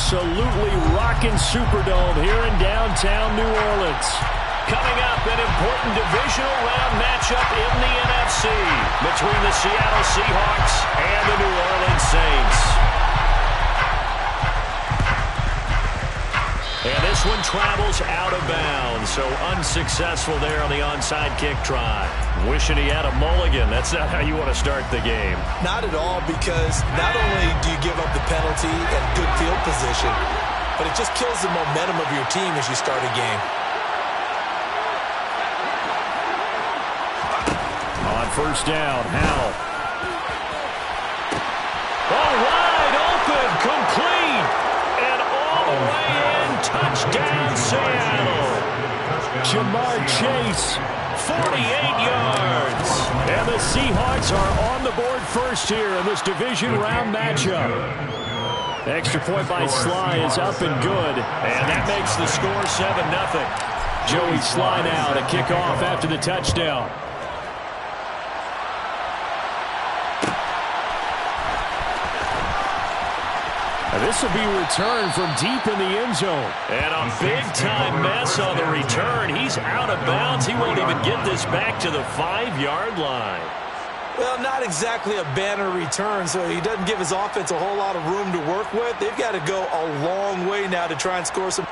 absolutely rocking Superdome here in downtown New Orleans. Coming up, an important divisional round matchup in the NFC between the Seattle Seahawks and the New Orleans Saints. And this one travels out of bounds, so unsuccessful there on the onside kick try. Wishing he had a mulligan. That's not how you want to start the game. Not at all, because not only do you give up the penalty and good field position, but it just kills the momentum of your team as you start a game. On first down, Howell. Oh, wide open, complete, and all the way in, touchdown Seattle. Jamar Chase, 48 yards. And the Seahawks are on the board first here in this division round matchup. Extra point by Sly is up and good, and that makes the score 7-0. Joey Sly now to kick off after the touchdown. This will be returned from deep in the end zone. And a big-time mess on the return. He's out of bounds. He won't even get this back to the 5-yard line. Well, not exactly a banner return, so he doesn't give his offense a whole lot of room to work with. They've got to go a long way now to try and score some.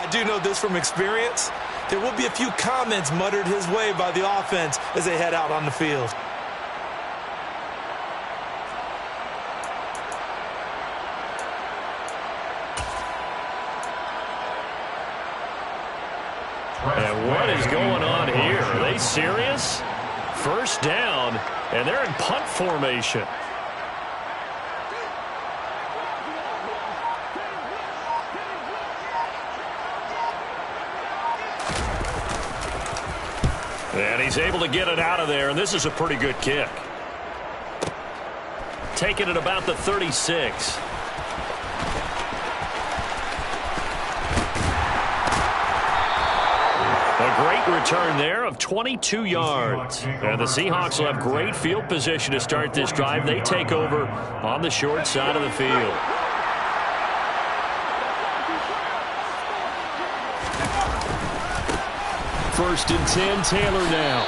I do know this from experience. There will be a few comments muttered his way by the offense as they head out on the field. And what is going on here? Are they serious? First down, and they're in punt formation. And he's able to get it out of there, and this is a pretty good kick. Taking it about the 36. A great return there of 22 yards. And the Seahawks will have great field position to start this drive. They take over on the short side of the field. First and 10, Taylor now.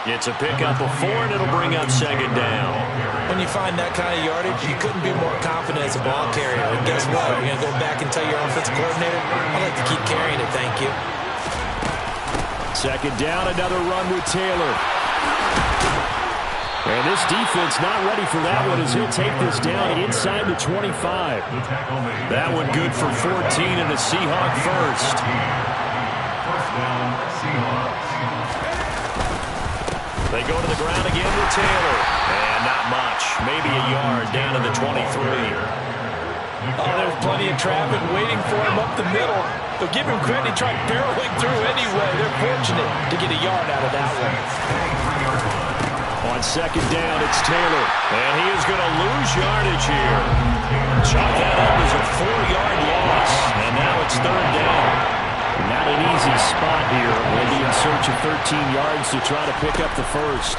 It's a pickup of 4, and it'll bring up second down. When you find that kind of yardage, you couldn't be more confident as a ball carrier. And guess what? You're going to go back and tell your offensive coordinator, I'd like to keep carrying it, thank you. Second down, another run with Taylor. And this defense not ready for that one as he'll take this down inside the 25. That one good for 14 and the Seahawk first. They go to the ground again with Taylor. And not much. Maybe a yard down to the 23. Oh, there's plenty of traffic waiting for him up the middle. But give him credit, he tried barreling through anyway. They're fortunate to get a yard out of that one. On second down, it's Taylor. And he is going to lose yardage here. Chalk that up as a 4-yard loss. And now it's third down. Not an easy spot here. We'll be in search of 13 yards to try to pick up the first.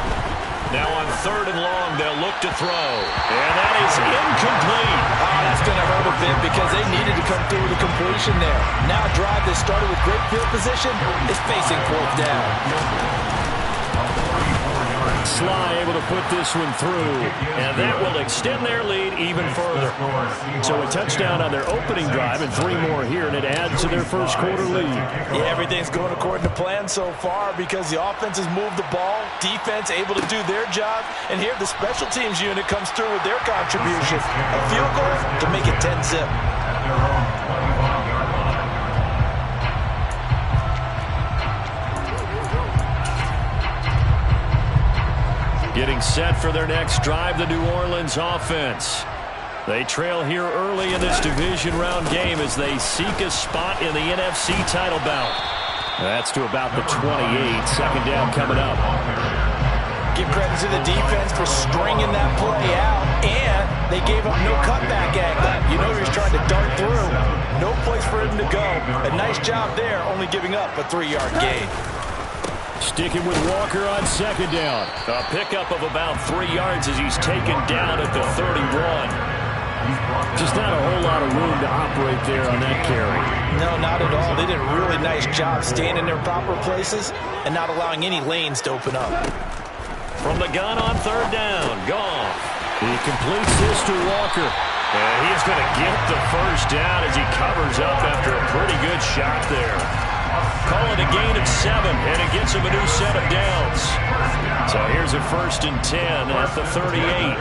Now on third and long, they'll look to throw. And that is incomplete. Oh, that's going to hurt a bit because they needed to come through with a completion there. Now a drive that started with great field position is facing fourth down. Sly able to put this one through, and that will extend their lead even further. So a touchdown on their opening drive and 3 more here, and it adds to their first quarter lead. Yeah, everything's going according to plan so far because the offense has moved the ball, defense able to do their job, and here the special teams unit comes through with their contribution. A field goal to make it 10-zip. Getting set for their next drive, the New Orleans offense. They trail here early in this division round game as they seek a spot in the NFC title bout. That's to about the 28. Second down coming up. Give credit to the defense for stringing that play out, and they gave up no cutback angle. You know he's trying to dart through. No place for him to go. A nice job there, only giving up a 3-yard gain. Sticking with Walker on second down. A pickup of about 3 yards as he's taken down at the 31. Just not a whole lot of room to operate there on that carry. No, not at all. They did a really nice job staying in their proper places and not allowing any lanes to open up. From the gun on third down, Goff. He completes this to Walker. And he's going to get the first down as he covers up after a pretty good shot there. Call it a gain of 7, and it gets him a new set of downs. So here's a 1st and 10 at the 38.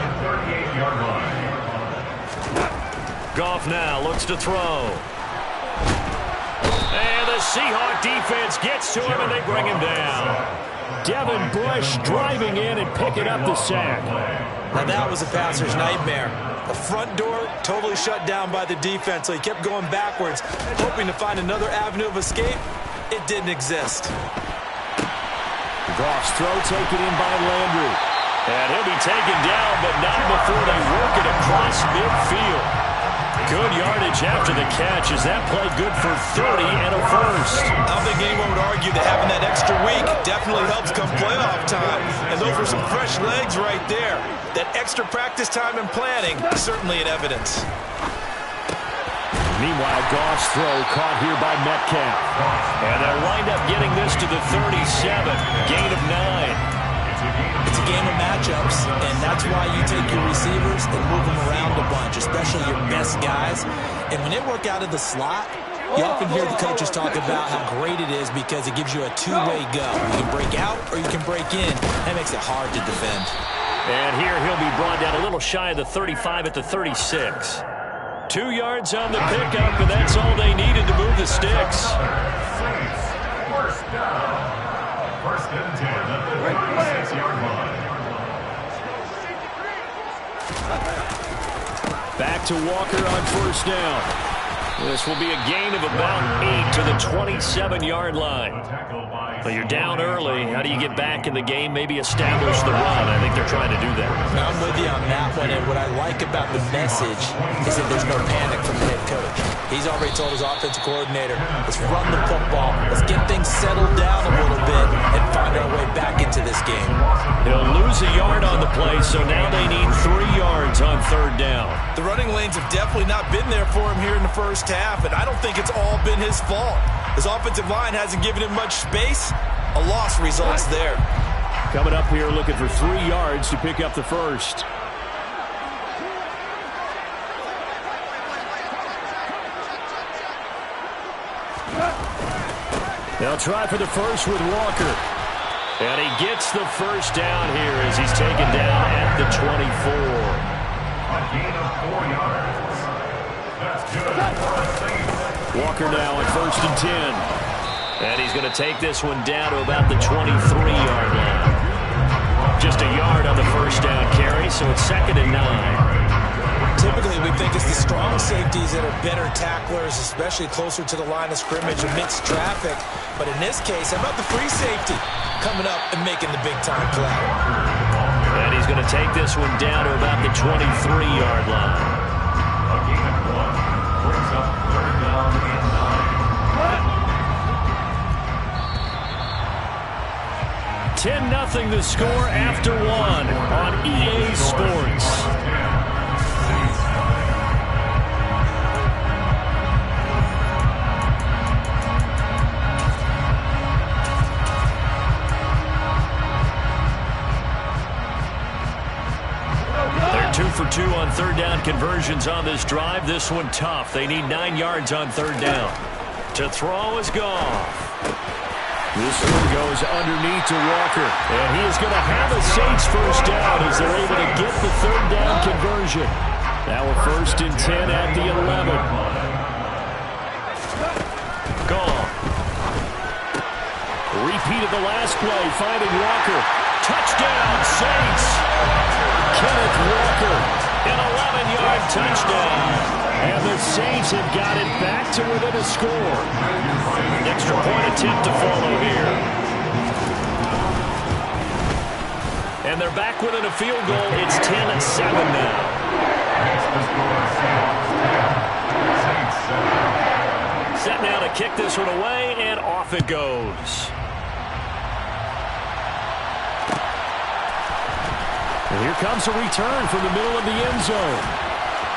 Goff now looks to throw. And the Seahawk defense gets to him, and they bring him down. Devin Bush driving in and picking up the sack. Now that was a passer's nightmare. The front door totally shut down by the defense, so he kept going backwards, hoping to find another avenue of escape. It didn't exist. Goff's throw taken in by Landry. And he'll be taken down, but not before they work it across midfield. Good yardage after the catch. Is that play good for 30 and a first? I don't think anyone would argue that having that extra week definitely helps come playoff time. And those were some fresh legs right there. That extra practice time and planning, certainly in evidence. Meanwhile, Goff's throw caught here by Metcalf. And they'll wind up getting this to the 37. Gain of 9. It's a game of matchups, and that's why you take your receivers and move them around a bunch, especially your best guys. And when they work out of the slot, you often hear the coaches talk about how great it is because it gives you a two-way go. You can break out or you can break in. That makes it hard to defend. And here he'll be brought down a little shy of the 35 at the 36. 2 yards on the pickup, and that's all they needed to move the sticks. First down. First and 10 at the 36-yard line. Back to Walker on first down. This will be a gain of about 8 to the 27-yard line. But you're down early. How do you get back in the game, maybe establish the run? I think they're trying to do that. I'm with you on that one, and what I like about the message is that there's no panic from the head coach. He's already told his offensive coordinator, let's run the football, let's get things settled down a little bit, and find our way back into this game. He'll lose a yard on the play, so now they need 3 yards on third down. The running lanes have definitely not been there for him here in the first half, and I don't think it's all been his fault. His offensive line hasn't given him much space. A loss results there. Coming up here looking for 3 yards to pick up the first. They'll try for the first with Walker. And he gets the first down here as he's taken down at the 24. A gain of 4 yards. That's good for a safety. Walker now at 1st and 10. And he's going to take this one down to about the 23-yard line. Just a yard on the first down carry, so it's 2nd and 9. Typically, we think it's the strong safeties that are better tacklers, especially closer to the line of scrimmage amidst traffic. But in this case, how about the free safety coming up and making the big-time play? And he's going to take this one down to about the 23-yard line. A gain of 1 brings up 3rd down and 9. 10-0 the score after 1 on EA Sports. They're 2 for 2 on third down conversions on this drive. This one tough. They need 9 yards on third down. To throw is Goff. This one goes underneath to Walker. And he is going to have a Saints first down as they're able to get the third down conversion. Now a 1st and 10 at the 11. Goff. Repeat of the last play, finding Walker. Touchdown, Saints. Kenneth Walker An 11-yard touchdown. And the Saints have got it back to within a score. Extra point attempt to follow here. And they're back within a field goal. It's 10-7 now. Set now to kick this one away, and off it goes. And here comes a return from the middle of the end zone.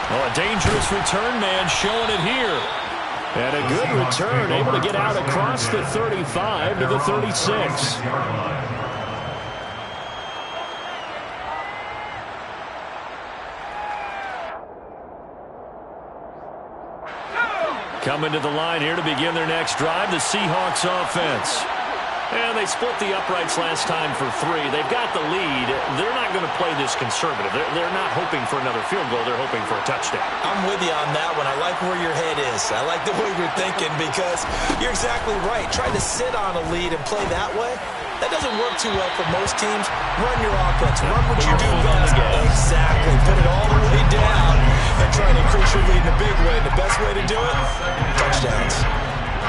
Oh, a dangerous return man showing it here. And a good return, able to get out across the 35 to the 36. Coming to the line here to begin their next drive, the Seahawks offense. And they split the uprights last time for 3. They've got the lead. They're not going to play this conservative. They're not hoping for another field goal. They're hoping for a touchdown. I'm with you on that one. I like where your head is. I like the way you're thinking because you're exactly right. Trying to sit on a lead and play that way, that doesn't work too well for most teams. Run your offense. Run what you do best. Exactly. Put it all the way down and try to increase your lead in a big way. The best way to do it, touchdowns.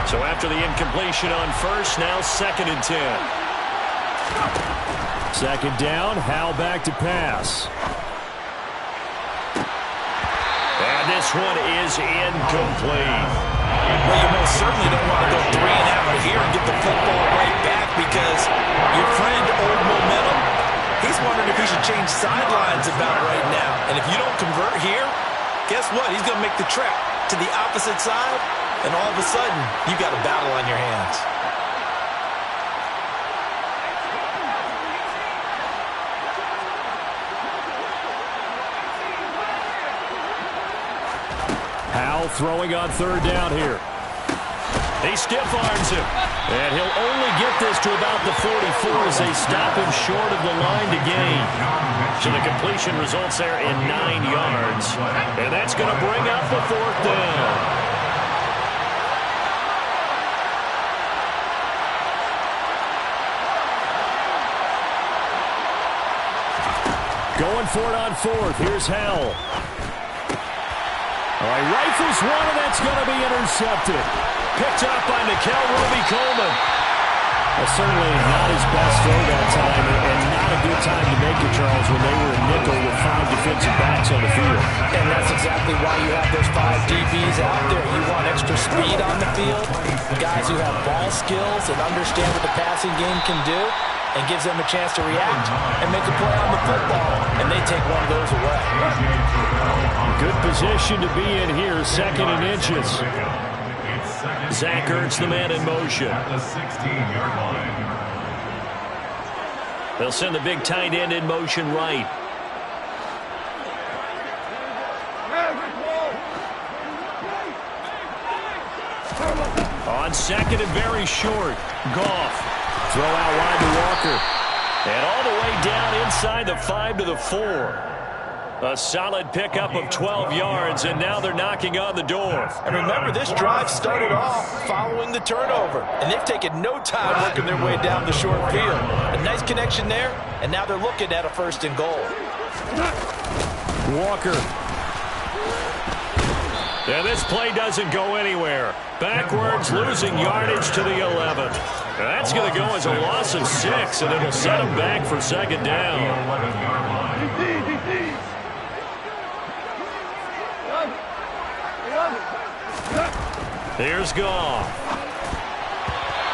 So after the incompletion on first, now 2nd and 10. 2nd down, Howell back to pass. And this one is incomplete. Well, you most certainly don't want to go 3 and out here and get the football right back because your friend, Old Momentum, he's wondering if he should change sidelines about right now. And if you don't convert here, guess what? He's going to make the trek to the opposite side, and all of a sudden, you got a battle on your hands. Howell throwing on 3rd down here. He stiff arms him. And he'll only get this to about the 44 as they stop him short of the line to gain. So the completion results there in 9 yards. And that's going to bring up the 4th down. Going for it on 4th. Here's Howell. All right, rifles one, and that's going to be intercepted. Picked up by Nickel Roby-Coleman. Certainly not his best throw that time, and not a good time to make it, Charles, when they were in nickel with 5 defensive backs on the field. And that's exactly why you have those 5 DBs out there. You want extra speed on the field, guys who have ball skills and understand what the passing game can do, and gives them a chance to react and make a play on the football, and they take one of those away. Good position to be in here, 2nd and inches. Zach Ertz, the man in motion. At the 16-yard line. They'll send the big tight end in motion right. On 2nd and very short, Goff. Throw out wide to Walker. And all the way down inside the 5 to the 4. A solid pickup of 12 yards, and now they're knocking on the door. And remember, this drive started off following the turnover, and they've taken no time working their way down the short field. A nice connection there, and now they're looking at a 1st and goal. Walker. And this play doesn't go anywhere. Backwards, losing yardage to the 11. That's going to go as a loss of 6, and it'll set them back for 2nd down. 11-yard line. Here's Goff.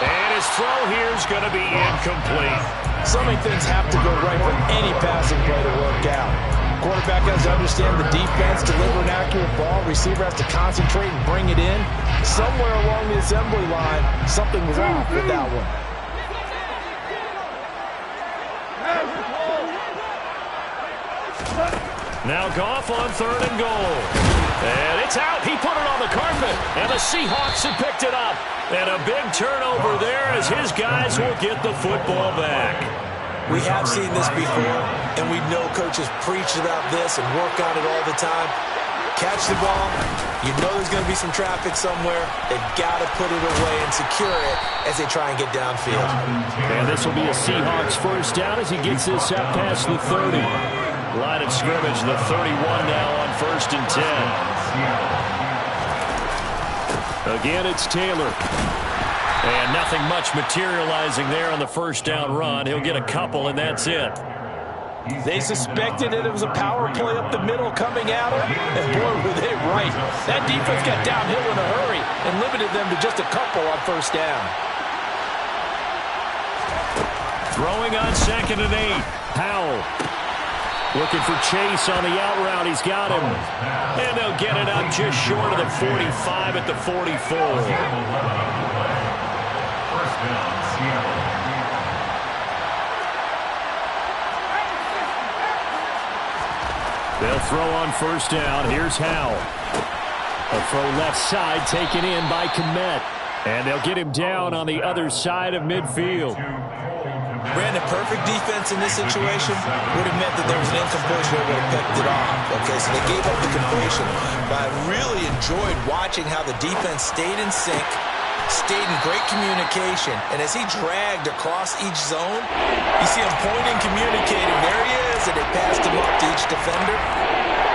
And his throw here is going to be incomplete. So many things have to go right for any passing play to work out. Quarterback has to understand the defense, deliver an accurate ball. Receiver has to concentrate and bring it in. Somewhere along the assembly line, something was off with that one. Now Goff on 3rd and goal. And it's out. He put it on the carpet. And the Seahawks have picked it up. And a big turnover there as his guys will get the football back. We have seen this before, and we know coaches preach about this and work on it all the time. Catch the ball. You know there's going to be some traffic somewhere. They've got to put it away and secure it as they try and get downfield. And this will be a Seahawks 1st down as he gets this out past the 30. Line of scrimmage, the 31 now on 1st and 10. Again, it's Taylor. And nothing much materializing there on the first down run. He'll get a couple, and that's it. They suspected that it was a power play up the middle coming at them, and boy, were they right. That defense got downhill in a hurry and limited them to just a couple on first down. Throwing on 2nd and 8. Powell looking for Chase on the out route. He's got him. And they'll get it up just short of the 45 at the 44. First down, Seattle. They'll throw on first down. Here's Howell. A throw left side taken in by Kmet. And they'll get him down on the other side of midfield. Brandon, perfect defense in this situation would have meant that there was an incompletion that would have picked it off. Okay, so they gave up the completion. But I really enjoyed watching how the defense stayed in sync, stayed in great communication, and as he dragged across each zone, you see him pointing, communicating. There he is, and they passed him up to each defender.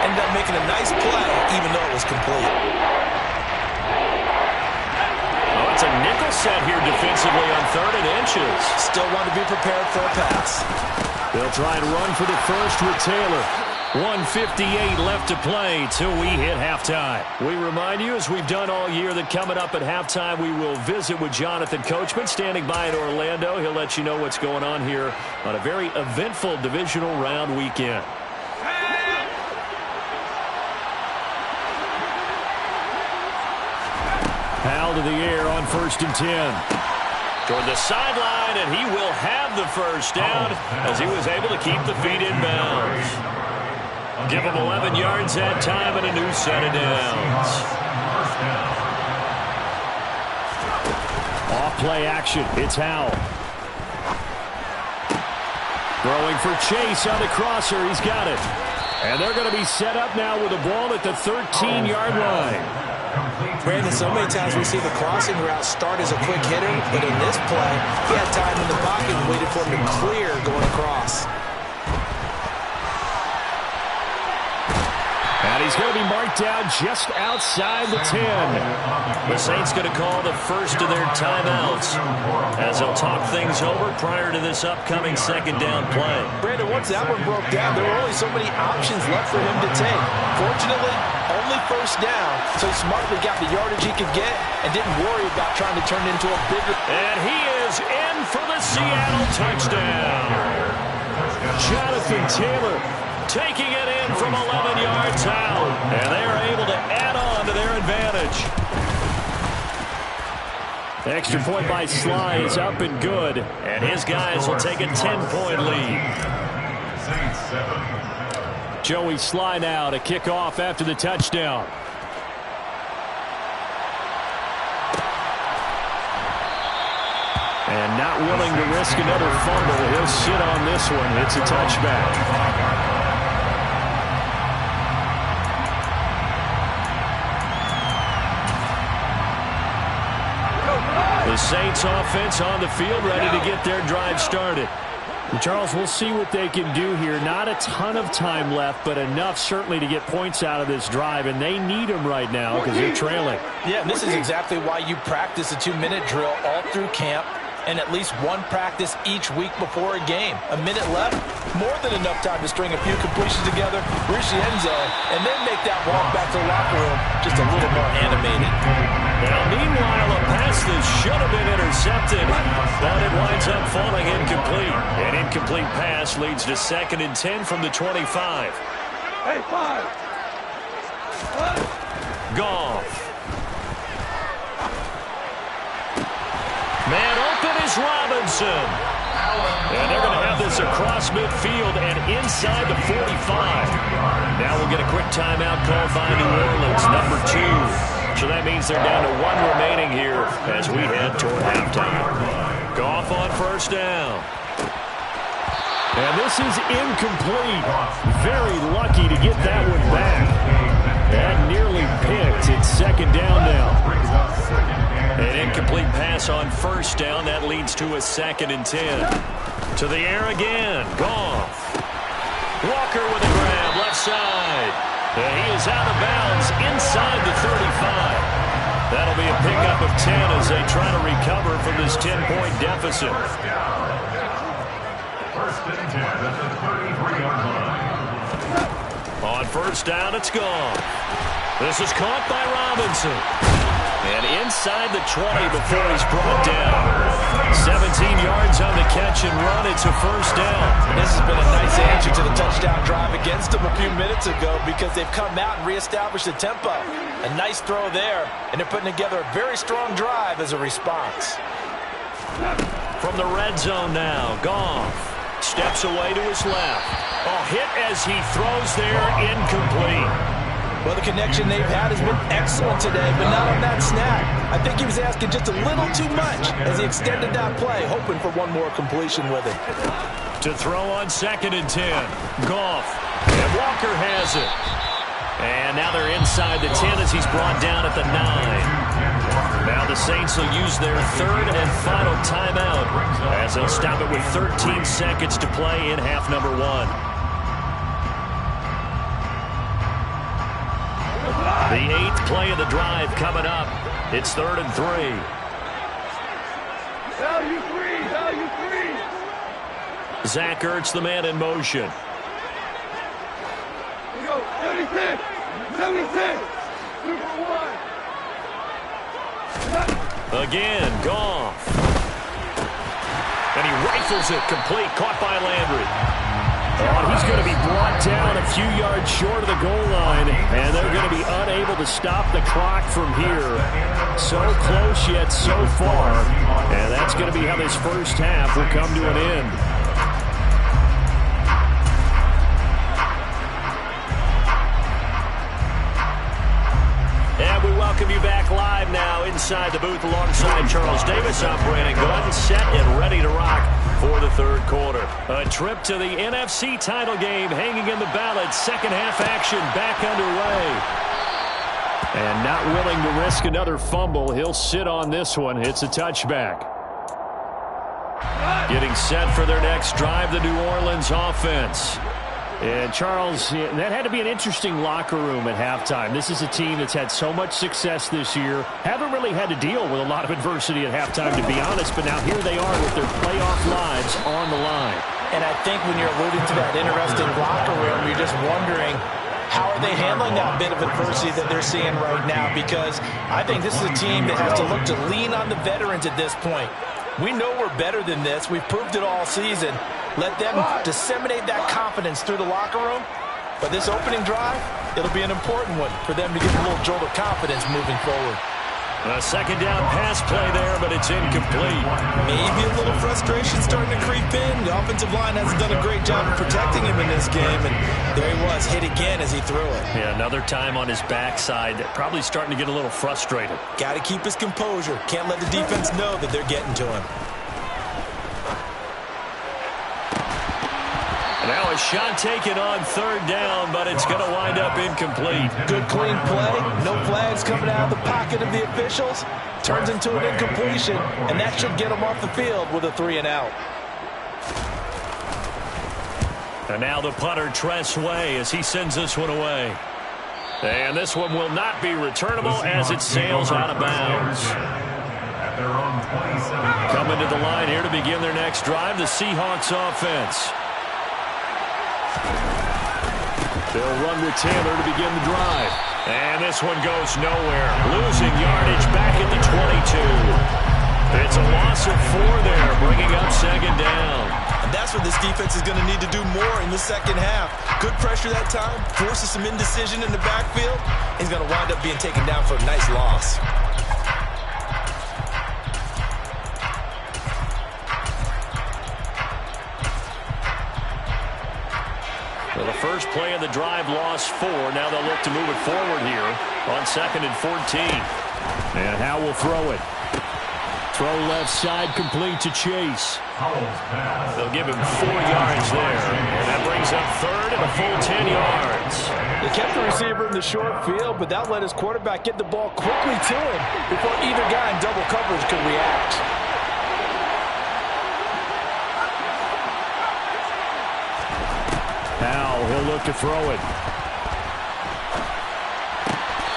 Ended up making a nice play, even though it was complete. Oh, it's a nickel set here defensively on 3rd and inches. Still want to be prepared for a pass. They'll try and run for the first with Taylor. 1:58 left to play till we hit halftime. We remind you, as we've done all year, that coming up at halftime, we will visit with Jonathan Coachman standing by in Orlando. He'll let you know what's going on here on a very eventful divisional round weekend. Powell to the air on 1st and 10. Toward the sideline, and he will have the first down as he was able to keep the feet in bounds. Give him 11 yards that time and a new set of downs. Off play action. It's Howell. Throwing for Chase on the crosser. He's got it. And they're going to be set up now with the ball at the 13-yard line. Brandon, so many times we see the crossing route start as a quick hitter, but in this play, he had time in the pocket and waited for him to clear going across. And he's going to be marked down just outside the 10. The Saints going to call the first of their timeouts as they'll talk things over prior to this upcoming 2nd down play. Brandon, once that one broke down, there were only so many options left for him to take. Fortunately, only first down, so he smartly got the yardage he could get and didn't worry about trying to turn it into a bigger... And he is in for the Seattle touchdown. Jonathan Taylor taking it in from 11 yards out. And they are able to add on to their advantage. The extra point by Sly is up and good. And his guys will take a 10-point lead. Joey Sly now to kick off after the touchdown. And not willing to risk another fumble. He'll sit on this one. It's a touchback. The Saints offense on the field, ready to get their drive started. And Charles, we'll see what they can do here. Not a ton of time left, but enough certainly to get points out of this drive, and they need them right now because they're trailing. Yeah, and this is exactly why you practice a 2-minute drill all through camp and at least one practice each week before a game. A minute left, more than enough time to string a few completions together, reach the end zone, and then make that walk back to the locker room just a little more animated. Now, meanwhile, a pass that should have been intercepted, but it winds up falling incomplete. An incomplete pass leads to 2nd and 10 from the 25. Hey, 5. Goff. Man open is Robinson. And they're going to have this across midfield and inside the 45. Now we'll get a quick timeout called by New Orleans, number 2. So that means they're down to 1 remaining here as we head toward halftime. Goff on first down. And this is incomplete. Very lucky to get that one back. That nearly picked. It's 2nd down now. An incomplete pass on first down. That leads to a 2nd and 10. To the air again. Goff. Walker with a grab, left side. And he is out of bounds inside the 35. That'll be a pickup of 10 as they try to recover from this 10-point deficit. First and 10 at the 33-yard line. On first down, it's gone. This is caught by Robinson. And inside the 20 before he's brought down. 17 yards on the catch and run. It's a first down. This has been a nice answer to the touchdown drive against them a few minutes ago because they've come out and reestablished the tempo. A nice throw there, and they're putting together a very strong drive as a response. From the red zone now, Goff steps away to his left. Hit as he throws there, incomplete. Well, the connection they've had has been excellent today, but not on that snap. I think he was asking just a little too much as he extended that play, hoping for one more completion with it. To throw on second and 10. Goff. And Walker has it. And now they're inside the 10 as he's brought down at the 9. Now the Saints will use their third and final timeout as they'll stop it with 13 seconds to play in half number 1. The 8th play of the drive coming up. It's 3rd and 3. Value three, value three. Zach Ertz, the man in motion. Here we go, 76, 76, Super 1. Again, Goff. And he rifles it complete, caught by Landry. He's going to be brought down a few yards short of the goal line, and they're going to be unable to stop the clock from here. So close yet so far, and that's going to be how this first half will come to an end. And we welcome you back live now inside the booth alongside Charles Davis. I'm Brandon Gunn, set and ready to rock for the third quarter. A trip to the NFC title game hanging in the balance. Second half action back underway. And not willing to risk another fumble. He'll sit on this one. It's a touchback. Getting set for their next drive, the New Orleans offense. And Charles, that had to be an interesting locker room at halftime. This is a team that's had so much success this year. Haven't really had to deal with a lot of adversity at halftime, to be honest. But now here they are with their playoff lives on the line. And I think when you're alluding to that interesting locker room, you're just wondering, how are they handling that bit of adversity that they're seeing right now? Because I think this is a team that has to look to lean on the veterans at this point. We know we're better than this. We've proved it all season. Let them disseminate that confidence through the locker room. But this opening drive, it'll be an important one for them to get a little jolt of confidence moving forward. A second down pass play there, but it's incomplete. Maybe a little frustration starting to creep in. The offensive line hasn't done a great job of protecting him in this game. And there he was, hit again as he threw it. Yeah, another time on his backside. Probably starting to get a little frustrated. Got to keep his composure. Can't let the defense know that they're getting to him. Now a shot taken on third down, but it's going to wind up incomplete. Good clean play. No flags coming out of the pocket of the officials. Turns into an incompletion, and that should get them off the field with a 3-and-out. And now the punter, Tress Way, as he sends this one away. And this one will not be returnable as it sails out of bounds. Coming to the line here to begin their next drive, the Seahawks offense. They'll run with Taylor to begin the drive. And this one goes nowhere. Losing yardage back at the 22. It's a loss of 4 there, bringing up second down. And that's what this defense is going to need to do more in the second half. Good pressure that time, forces some indecision in the backfield. He's going to wind up being taken down for a nice loss. Well, the first play of the drive lost 4. Now they'll look to move it forward here on second and 14. And Howe will throw it. Throw left side complete to Chase. They'll give him 4 yards there. And that brings up third and a full 10 yards. They kept the receiver in the short field, but that let his quarterback get the ball quickly to him before either guy in double coverage could react. Now look to throw it.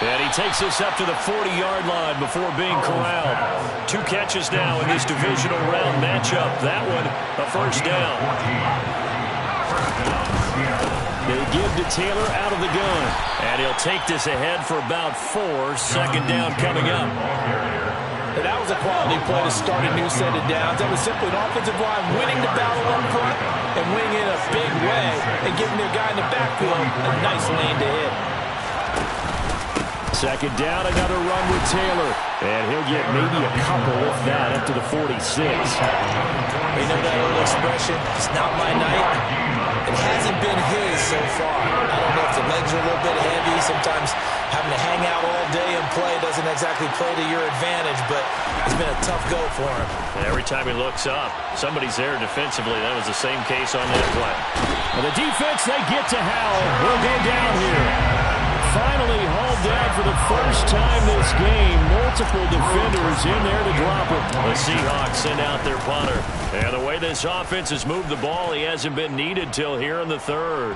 And he takes this up to the 40-yard line before being corralled. 2 catches now in this divisional round matchup. That one, a first down. They give to Taylor out of the gun. And he'll take this ahead for about 4. Second down coming up. And that was a quality play to start a new set of downs. That was simply an offensive line winning the battle up front and winning in a big way and giving their guy in the backfield a nice lane to hit. Second down, another run with Taylor. And he'll get maybe a couple, if that, up to the 46. You know that old expression, it's not my night. It hasn't been his so far. I don't know if the legs are a little bit heavy. Sometimes having to hang out all day and play doesn't exactly play to your advantage, but it's been a tough go for him. And every time he looks up, somebody's there defensively. That was the same case on that play. Well, the defense, they get to Howell. Will go down here. Finally hauled down for the first time this game. Multiple defenders in there to drop it. The Seahawks send out their punter. And the way this offense has moved the ball, he hasn't been needed till here in the third.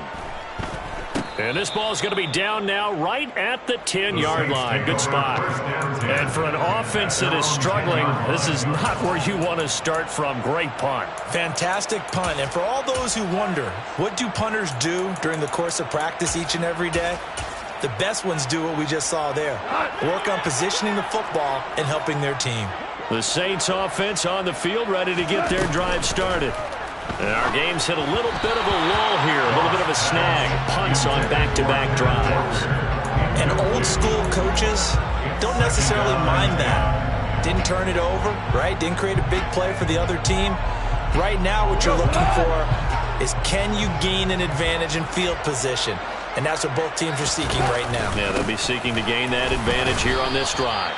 And this ball is going to be down now right at the 10-yard line. Good spot. And for an offense that is struggling, this is not where you want to start from. Great punt. Fantastic punt. And for all those who wonder, what do punters do during the course of practice each and every day? The best ones do what we just saw there. Work on positioning the football and helping their team. The Saints offense on the field, ready to get their drive started. And our game's hit a little bit of a lull here, a little bit of a snag. Punts on back-to-back drives. And old-school coaches don't necessarily mind that. Didn't turn it over, right? Didn't create a big play for the other team. Right now what you're looking for is, can you gain an advantage in field position? And that's what both teams are seeking right now. Yeah, they'll be seeking to gain that advantage here on this drive.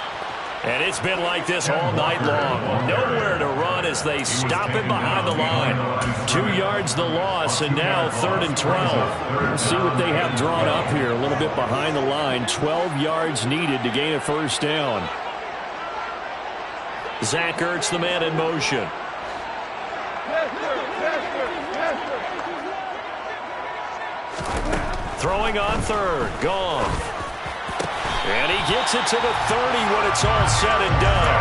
And it's been like this all night long. Nowhere to run as they stop it behind the line. 2 yards the loss, and now 3rd and 12. Let's see what they have drawn up here. A little bit behind the line. 12 yards needed to gain a first down. Zach Ertz, the man in motion. Throwing on 3rd. Gone. And he gets it to the 30 when it's all said and done.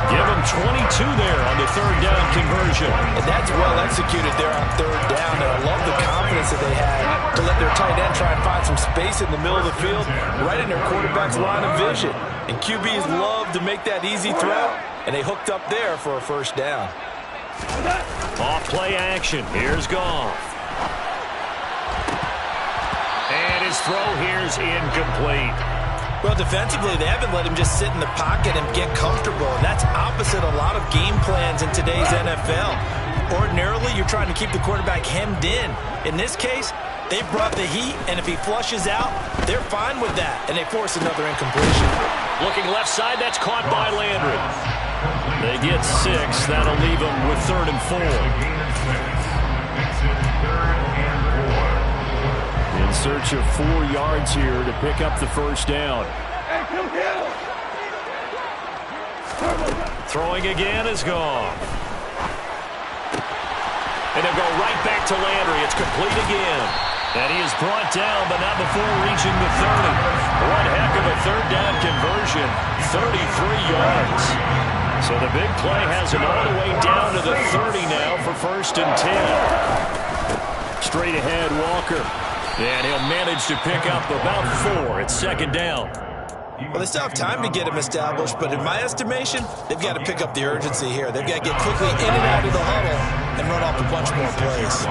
Give him 22 there on the 3rd down conversion. And that's well executed there on 3rd down. And I love the confidence that they had to let their tight end try and find some space in the middle of the field, right in their quarterback's line of vision. And QBs love to make that easy throw, and they hooked up there for a first down. Off play action. Here's Goff. And his throw here's incomplete. Well, defensively, they haven't let him just sit in the pocket and get comfortable. And that's opposite a lot of game plans in today's NFL. Ordinarily, you're trying to keep the quarterback hemmed in. In this case, they brought the heat, and if he flushes out, they're fine with that. And they force another incompletion. Looking left side, that's caught by Landry. They get 6. That'll leave them with 3rd and 4. In search of 4 yards here to pick up the first down. Throwing again is gone. And they'll go right back to Landry. It's complete again. And he is brought down, but not before reaching the 30. One heck of a 3rd down conversion. 33 yards. So the big play has him all the way down to the 30 now for 1st and 10. Straight ahead, Walker. And he'll manage to pick up about 4 at 2nd down. Well, they still have time to get him established, but in my estimation, they've got to pick up the urgency here. They've got to get quickly in and out of the huddle and run off a bunch more plays.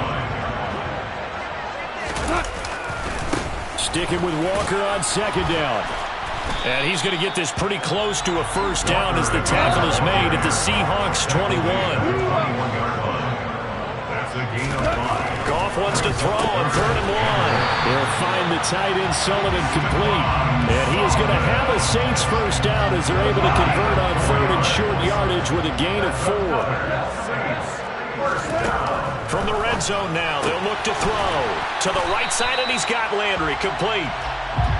Sticking with Walker on 2nd down. And he's going to get this pretty close to a first down as the tackle is made at the Seahawks 21. Goff wants to throw on 3rd and 1. He'll find the tight end Sullivan complete. And he is going to have a Saints first down as they're able to convert on 3rd and short yardage with a gain of 4. From the red zone now, they'll look to throw. To the right side, and he's got Landry complete.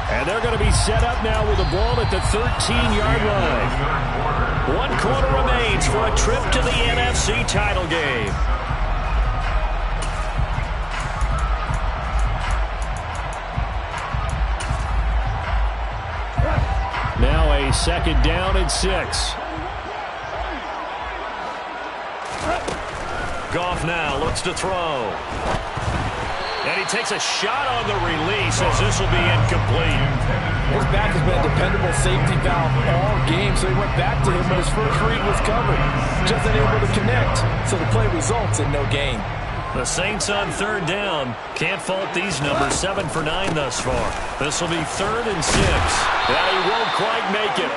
And they're going to be set up now with the ball at the 13-yard line. 1 quarter remains for a trip to the NFC title game. second down and 6. Goff now looks to throw. And he takes a shot on the release as this will be incomplete. His back has been a dependable safety valve all game, so he went back to him when his first read was covered. Just unable to connect, so the play results in no gain. The Saints on third down. Can't fault these numbers. 7 for 9 thus far. This will be 3rd and 6. And he won't quite make it.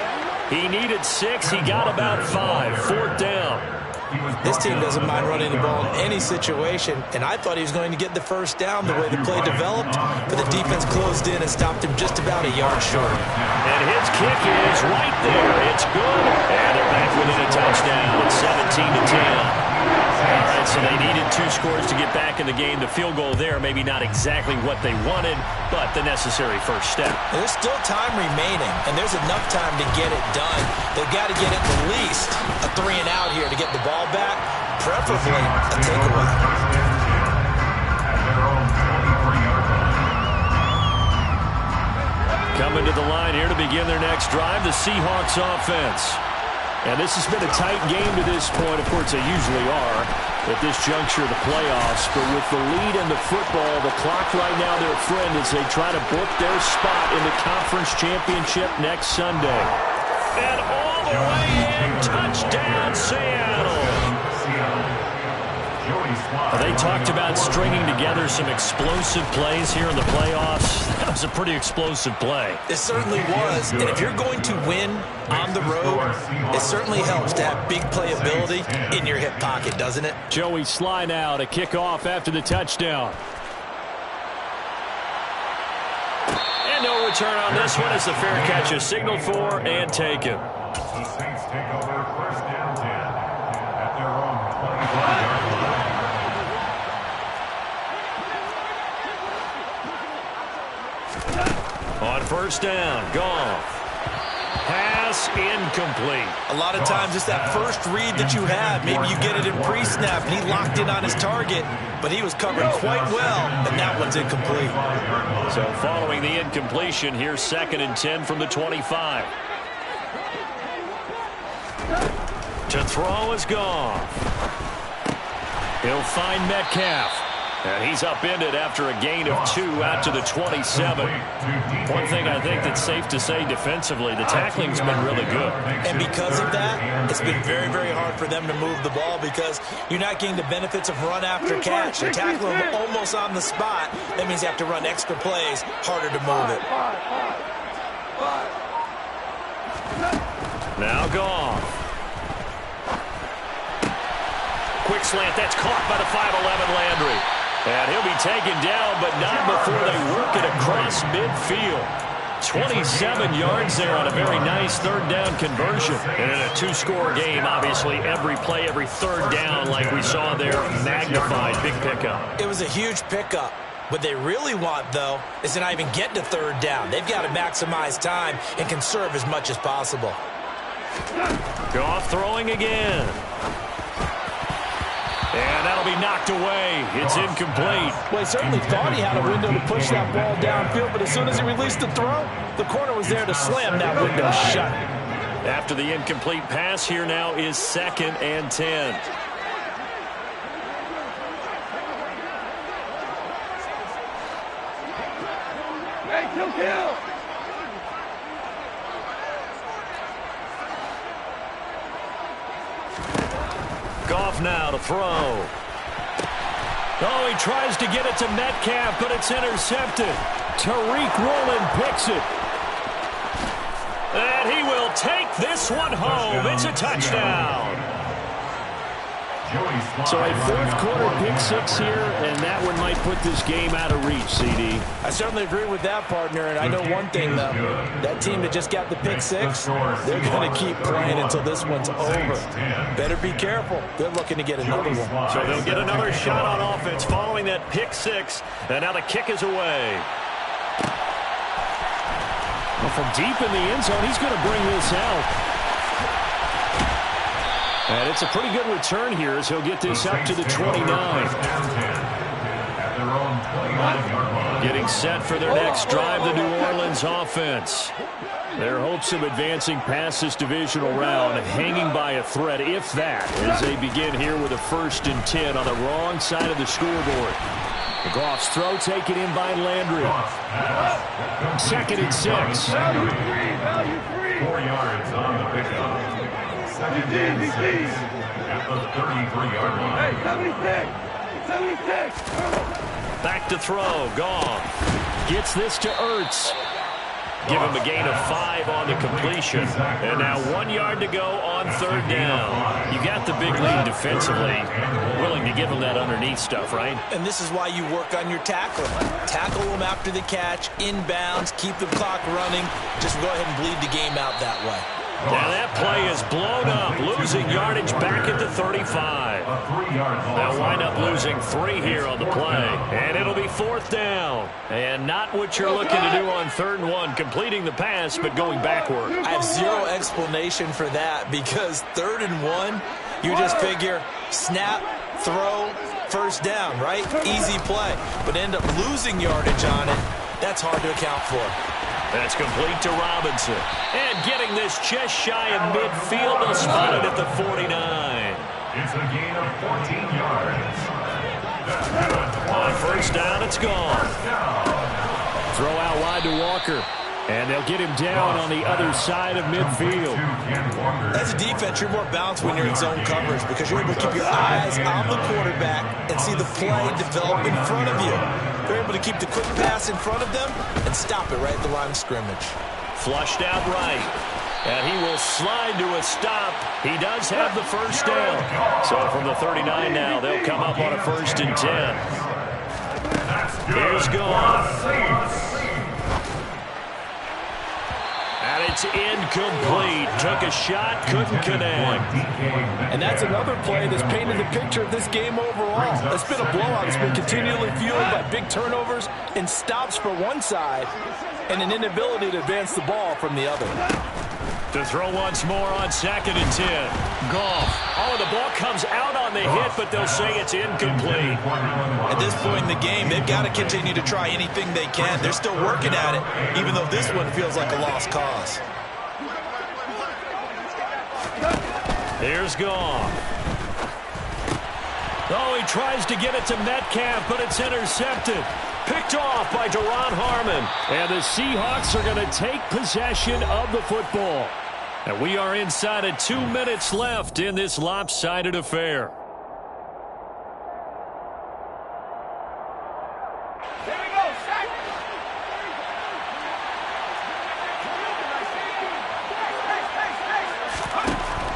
He needed 6. He got about 5. 4th down. This team doesn't mind running the ball in any situation, and I thought he was going to get the first down the way the play developed, but the defense closed in and stopped him just about a yard short. And his kick is right there. It's good. And they're back within a touchdown. It's 17-10. All right, so they needed 2 scores to get back in the game. The field goal there, maybe not exactly what they wanted, but the necessary first step. And there's still time remaining, and there's enough time to get it done. They've got to get at least a 3-and-out here to get the ball back, preferably a takeaway. Coming to the line here to begin their next drive, the Seahawks offense. And this has been a tight game to this point. Of course, they usually are at this juncture of the playoffs. But with the lead in the football, the clock right now their friend as they try to book their spot in the conference championship next Sunday. And all the way in, touchdown, Seattle. They talked about stringing together some explosive plays here in the playoffs. That was a pretty explosive play. It certainly was. And if you're going to win on the road, it certainly helps to have big playability in your hip pocket, doesn't it? Joey Sly now to kick off after the touchdown. And no return on this one as the fair catch is signaled for and taken. The Saints take over 1st down 10 at their own 25-yard line. On 1st down, Goff. Pass incomplete. A lot of times it's that first read that you have. Maybe you get it in pre-snap, and he locked in on his target, but he was covered quite well, and that one's incomplete. So following the incompletion, here's 2nd and 10 from the 25. To throw is Goff. He'll find Metcalf. And he's upended after a gain of 2 out to the 27. One thing I think that's safe to say defensively, the tackling's been really good. And because of that, it's been very, very hard for them to move the ball because you're not getting the benefits of run after catch. You're tackling them almost on the spot. That means you have to run extra plays, harder to move it. Now Goff. Quick slant, that's caught by the 5'11" Landry. And he'll be taken down, but not before they work it across midfield. 27 yards there on a very nice 3rd down conversion. And in a 2-score game, obviously, every play, every 3rd down, like we saw there, magnified. Big pickup. It was a huge pickup. What they really want, though, is to not even get to 3rd down. They've got to maximize time and conserve as much as possible. Goff throwing again. And that'll be knocked away. It's incomplete. Well, he certainly thought he had a window to push that ball downfield, but as soon as he released the throw, the corner was there to slam that window shut. After the incomplete pass, here now is 2nd and 10. Hey, kill. Goff now to throw. Oh, he tries to get it to Metcalf, but it's intercepted. Tariq Woolen picks it. And he will take this one home. It's a touchdown. So a 4th quarter pick 6 here, and that one might put this game out of reach, CD. I certainly agree with that, partner, and I know one thing, though. That team that just got the pick 6, they're going to keep playing until this one's over. Better be careful. They're looking to get another one. So they'll get another shot on offense following that pick 6, and now the kick is away. Well, from deep in the end zone, he's going to bring this out. And it's a pretty good return here as he'll get this up to the 29. At their own 29-yard line. Getting set for their next drive, the New Orleans offense. Their hopes of advancing past this divisional round hanging by a thread, if that, as they begin here with a 1st and 10 on the wrong side of the scoreboard. Goff's throw taken in by Landry. 2nd and 6. Value free. 4 yards on the pickup. 2nd and 6 at the 33-yard line. Hey, 76. Back to throw. Goff gets this to Ertz. Give him a gain of 5 on the completion. And now 1 yard to go on 3rd down. You got the big lead defensively. Willing to give him that underneath stuff, right? And this is why you work on your tackling. Tackle them after the catch, inbounds, keep the clock running. Just go ahead and bleed the game out that way. Now that play is blown up, losing yardage back at the 35. They'll wind up losing 3 here on the play, and it'll be 4th down. And not what you're looking to do on 3rd and 1, completing the pass, but going backward. I have zero explanation for that because 3rd and 1, you just figure snap, throw, 1st down, right? Easy play. But end up losing yardage on it. That's hard to account for. That's complete to Robinson. And getting this just shy of midfield. They'll spot it at the 49. It's a gain of 14 yards. On 1st down, it's gone. Throw out wide to Walker. And they'll get him down on the other side of midfield. As a defense, you're more balanced when you're in zone coverage because you're able to keep your eyes on the quarterback and see the play develop in front of you. They're able to keep the quick pass in front of them and stop it right at the line of scrimmage. Flushed out right. And he will slide to a stop. He does have the 1st down. So from the 39 now, they'll come up on a 1st and 10. Here's Goff. And it's incomplete. Took a shot, couldn't connect. And that's another play that's painted the picture of this game overall. It's been a blowout. It's been continually fueled by big turnovers and stops for one side and an inability to advance the ball from the other. To throw once more on 2nd and 10. Goff. Oh, the ball comes out on the hit, but they'll say it's incomplete. At this point in the game, they've got to continue to try anything they can. They're still working at it, even though this one feels like a lost cause. Here's Goff. Oh, he tries to get it to Metcalf, but it's intercepted. Picked off by Deron Harmon. And the Seahawks are going to take possession of the football. And we are inside of 2 minutes left in this lopsided affair.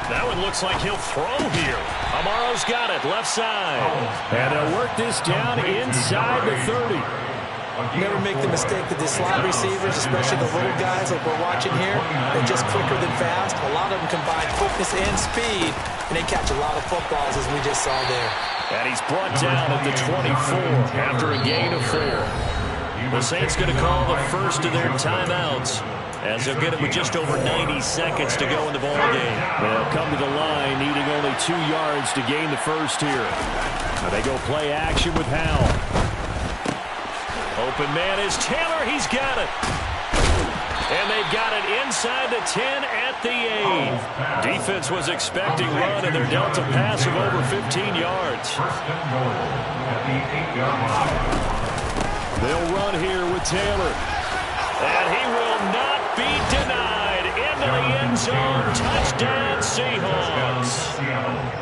That one looks like he'll throw here. Amaro's got it, left side. And they'll work this down inside the 30. Never make the mistake that the slot receivers, especially the little guys like we're watching here, they're just quicker than fast. A lot of them combine quickness and speed, and they catch a lot of footballs, as we just saw there. And he's brought down at the 24 after a gain of 4. The Saints going to call the first of their timeouts, as they'll get it with just over 90 seconds to go in the ballgame. They'll come to the line, needing only 2 yards to gain the first here. Now they go play action with Howell. Open man is Taylor. He's got it. And they've got it inside the 10 at the 8. Defense was expecting run, and they're dealt a pass of over 15 yards. They'll run here with Taylor. And he will not be denied. Into the end zone. Touchdown, Seahawks.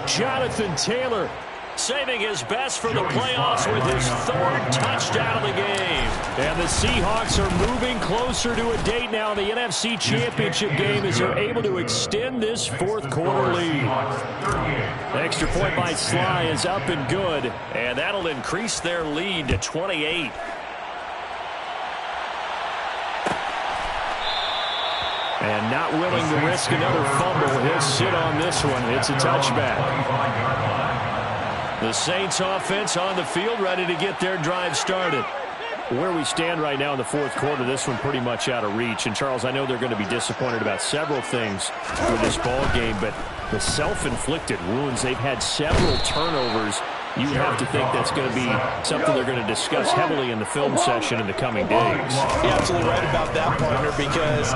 Jonathan Taylor saving his best for the playoffs with his 3rd touchdown of the game. And the Seahawks are moving closer to a date now in the NFC Championship game as they're able to extend this 4th quarter lead. Extra point by Sly is up and good, and that'll increase their lead to 28. And not willing to risk another fumble. He'll sit on this one. It's a touchback. The Saints offense on the field, ready to get their drive started. Where we stand right now in the 4th quarter, this one pretty much out of reach. And, Charles, I know they're going to be disappointed about several things with this ball game, but the self-inflicted wounds, they've had several turnovers You have to think that's going to be something they're going to discuss heavily in the film session in the coming days. You're absolutely right about that, partner, because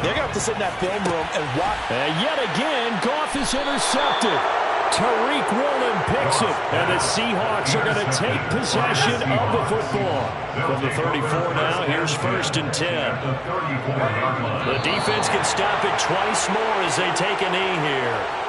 they're going to have to sit in that film room and watch. And yet again, Goff is intercepted. Tariq Woolen picks it. And the Seahawks are going to take possession of the football. From the 34 now, here's 1st and 10. The defense can stop it twice more as they take a knee here.